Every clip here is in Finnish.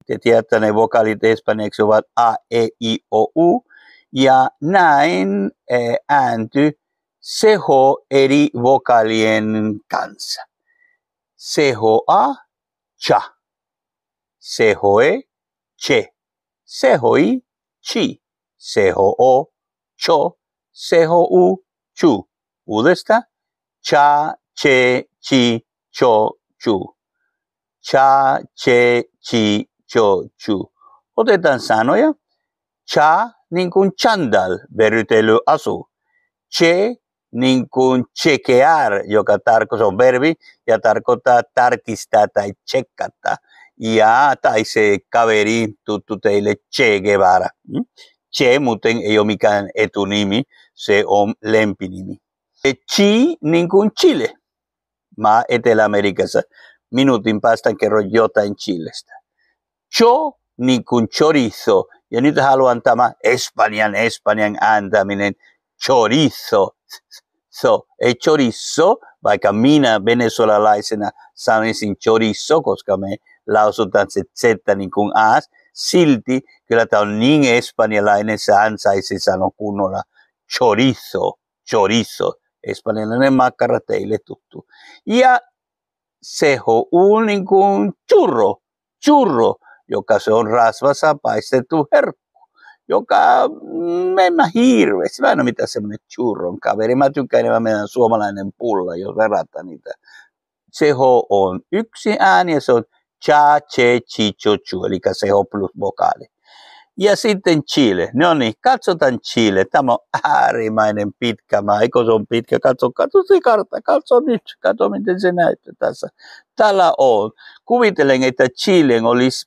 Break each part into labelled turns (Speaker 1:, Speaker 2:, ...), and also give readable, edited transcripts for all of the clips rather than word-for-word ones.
Speaker 1: Te tiedätte, ne vokaalit espanjaksi ovat A, E, I, O, U. Ja näin äänty CH eri vokaalien kanssa. CHA, cha. CHE, che. CHI, chi. CHO, cho. CHU, chu. Uudestaan. Cha, che, chi, cho, chu. Cha, che, chi, cho, chu. Otetaan sanoja. Cha niin kuin chandal, verytelyasu. Che niin kuin chequear, joka on verbi ja tarkoittaa tarkistaa tai tsekkata. Ja tai se kaveri tuttu teille Che Guevara. Che muuten ei ole mikään etunimi, se on lempinimi. Chi niin kuin Chile. Maa Etelä-Amerikassa. Minuutin päästä kerron jotain Chilestä. Cho niin kuin chorizo. Ja nyt haluan tämä Espanjan ääntäminen. Chorizo. Ei chorizo, vaikka minä venezuelalaisena sanoisin chorizo, koska me lausutaan se Z niin kuin as. Silti kyllä tämä on niin espanjalainen, se ansaisi sanoa kunnolla chorizo. Espanjalainen makkara teille tuttu. Ja CHU niin kuin churro, joka se on rasvassa paistettu herkku, joka mennä hirveästi. Mä en ole mitään semmoinen churron kaveri. Mä tykkään enemmän meidän suomalainen pulla, jos verrataan niitä. CH on yksi ääni ja se on cha, che, chi, cho, chu, eli CH plus vokaali. Ja sitten Chile. No niin, katsotaan Chile. Tämä on äärimmäinen pitkä maa. Eikö se on pitkä? Katso se kartta. Katso nyt. Katso, miten se näyttää tässä. Täällä on. Kuvitelen, että Chilen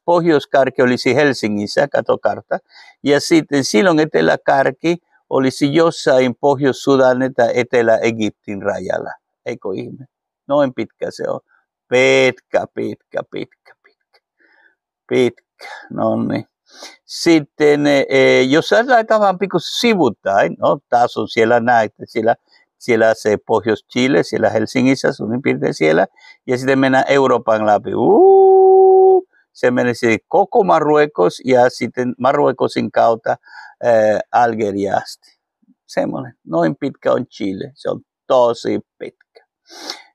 Speaker 1: pohjoiskarki olisi Helsingissä. Katso kartta. Ja sitten silloin eteläkarki olisi jossain Pohjois-Sudan tai Etelä-Egyptin rajalla. Eikö ihme? Noin pitkä se on. Pitkä. No niin. Sitten, jos laitetaan vaan pikku sivuttain, no taas on siellä näitä, siellä se Pohjois-Chile, siellä Helsingissä, suurin piirtein siellä, ja sitten mennään Euroopan läpi. Se menee koko Marruekos ja sitten Marruekosin kautta Algeriasta. Semmoinen, noin pitkä on Chile, se on tosi pitkä.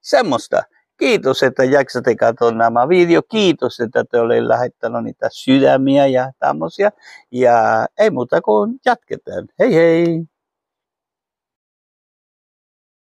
Speaker 1: Semmoista. Kiitos, että jaksatte katsoa nämä video. Kiitos, että te olette lähettäneet niitä sydämiä ja tämmöisiä. Ja ei muuta kuin jatketaan. Hei hei!